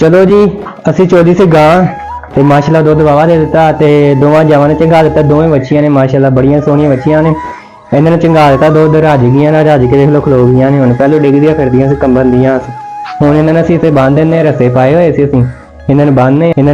चलो जी ਅਸੀਂ चौधरी से गां ਤੇ ਮਾਸ਼ਾਅੱਲਾ ਦੁੱਧ ਵਾਵਾ ਦੇ ਦਿੱਤਾ ਤੇ ਦੋਵਾਂ ਜਾਵਾਂ ਨੇ ਚੰਗਾ ਦਿੱਤਾ। ਦੋਵੇਂ ਬੱਚੀਆਂ ਨੇ ਮਾਸ਼ਾਅੱਲਾ ਬੜੀਆਂ ਸੋਹਣੀਆਂ ਬੱਚੀਆਂ ਨੇ। ਇਹਨਾਂ ਨੇ ਚੰਗਾ ਦਿੱਤਾ ਦੁੱਧ ਰੱਜ ਗਈਆਂ ਨਾ, ਰੱਜ ਕੇ ਦੇਖ ਲੋ ਖਲੋ ਗਈਆਂ ਨੇ। ਹੁਣ ਪਹਿਲੋਂ ਡਿੱਗਦੀਆਂ ਫਿਰਦੀਆਂ ਸੀ ਕੰਬਣ ਦੀਆਂ। ਹੁਣ ਇਹਨਾਂ ਨੇ ਅਸੀਂ ਤੇ ਬੰਨ ਦਿੰਨੇ, ਰੱਸੇ ਪਾਏ ਹੋਏ ਸੀ ਅਸੀਂ ਇਹਨਾਂ ਨੂੰ ਬੰਨਨੇ। ਇਹਨਾਂ